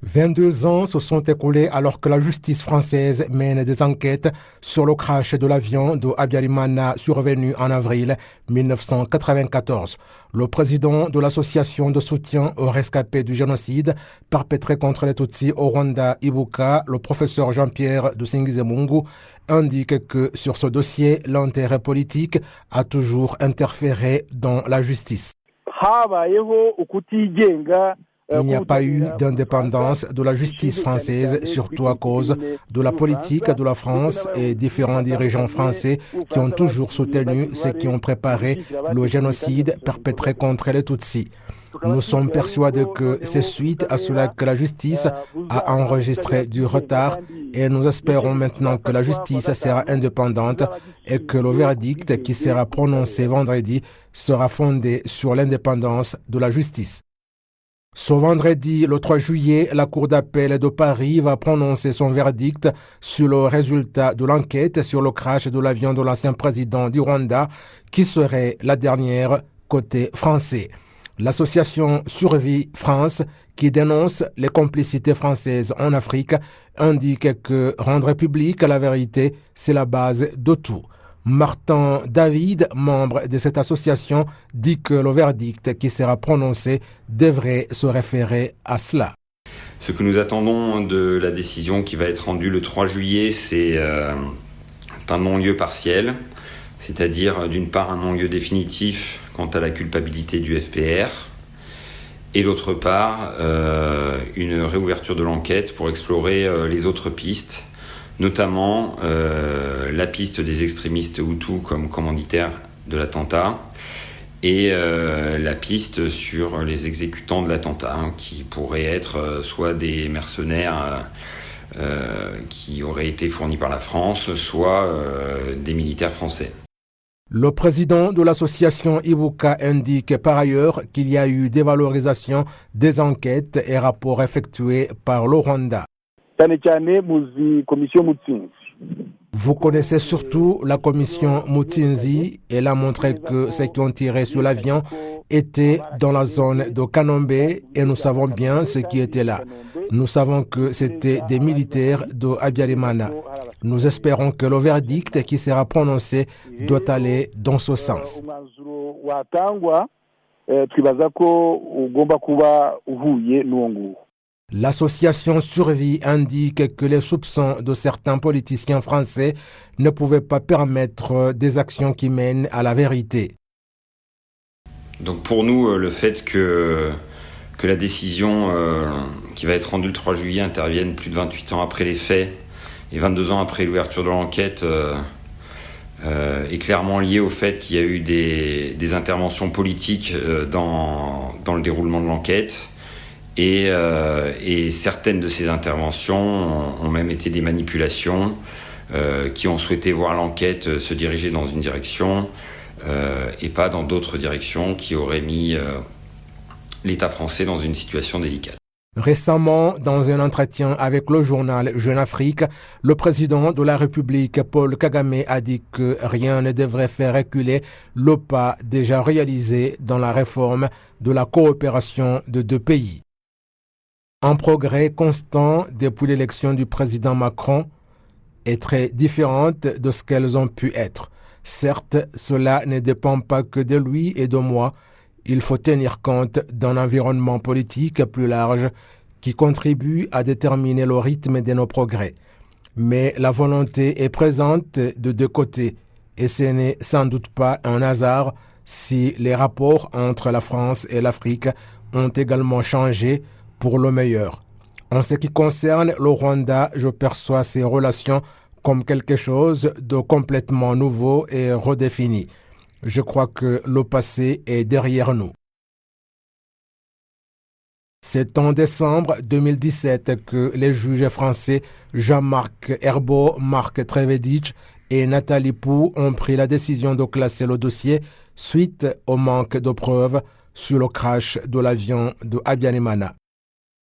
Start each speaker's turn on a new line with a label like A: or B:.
A: 22 ans se sont écoulés alors que la justice française mène des enquêtes sur le crash de l'avion de Habyarimana survenu en avril 1994. Le président de l'association de soutien aux rescapés du génocide perpétré contre les Tutsis au Rwanda, Ibuka, le professeur Jean-Pierre Dusingizemungu, indique que sur ce dossier, l'intérêt politique a toujours interféré dans la justice. Il n'y a pas eu d'indépendance de la justice française, surtout à cause de la politique de la France et différents dirigeants français qui ont toujours soutenu ceux qui ont préparé le génocide perpétré contre les Tutsis. Nous sommes persuadés que c'est suite à cela que la justice a enregistré du retard et nous espérons maintenant que la justice sera indépendante et que le verdict qui sera prononcé vendredi sera fondé sur l'indépendance de la justice. Ce vendredi, le 3 juillet, la Cour d'appel de Paris va prononcer son verdict sur le résultat de l'enquête sur le crash de l'avion de l'ancien président du Rwanda, qui serait la dernière côté français. L'association Survie France, qui dénonce les complicités françaises en Afrique, indique que rendre publique la vérité, c'est la base de tout. Martin David, membre de cette association, dit que le verdict qui sera prononcé devrait se référer à cela.
B: Ce que nous attendons de la décision qui va être rendue le 3 juillet, c'est un non-lieu partiel, c'est-à-dire d'une part un non-lieu définitif quant à la culpabilité du FPR, et d'autre part une réouverture de l'enquête pour explorer les autres pistes, notamment la piste des extrémistes Hutus comme commanditaires de l'attentat et la piste sur les exécutants de l'attentat, qui pourraient être soit des mercenaires qui auraient été fournis par la France, soit des militaires français.
A: Le président de l'association Ibuka indique par ailleurs qu'il y a eu dévalorisation des enquêtes et rapports effectués par le Rwanda. Vous connaissez surtout la commission Mutsinzi. Elle a montré que ceux qui ont tiré sur l'avion étaient dans la zone de Kanombe et nous savons bien ce qui était là. Nous savons que c'était des militaires de Habyarimana. Nous espérons que le verdict qui sera prononcé doit aller dans ce sens. L'association Survie indique que les soupçons de certains politiciens français ne pouvaient pas permettre des actions qui mènent à la vérité.
B: Donc pour nous, le fait que la décision qui va être rendue le 3 juillet intervienne plus de 28 ans après les faits et 22 ans après l'ouverture de l'enquête est clairement lié au fait qu'il y a eu des interventions politiques dans le déroulement de l'enquête. Et certaines de ces interventions ont même été des manipulations qui ont souhaité voir l'enquête se diriger dans une direction et pas dans d'autres directions qui auraient mis l'État français dans une situation délicate.
A: Récemment, dans un entretien avec le journal Jeune Afrique, le président de la République, Paul Kagame, a dit que rien ne devrait faire reculer le pas déjà réalisé dans la réforme de la coopération de deux pays. Un progrès constant depuis l'élection du président Macron est très différente de ce qu'elles ont pu être. Certes, cela ne dépend pas que de lui et de moi. Il faut tenir compte d'un environnement politique plus large qui contribue à déterminer le rythme de nos progrès. Mais la volonté est présente de deux côtés et ce n'est sans doute pas un hasard si les rapports entre la France et l'Afrique ont également changé pour le meilleur. En ce qui concerne le Rwanda, je perçois ces relations comme quelque chose de complètement nouveau et redéfini. Je crois que le passé est derrière nous. C'est en décembre 2017 que les juges français Jean-Marc Herbault, Marc Trevedich et Nathalie Pou ont pris la décision de classer le dossier suite au manque de preuves sur le crash de l'avion de Habyarimana.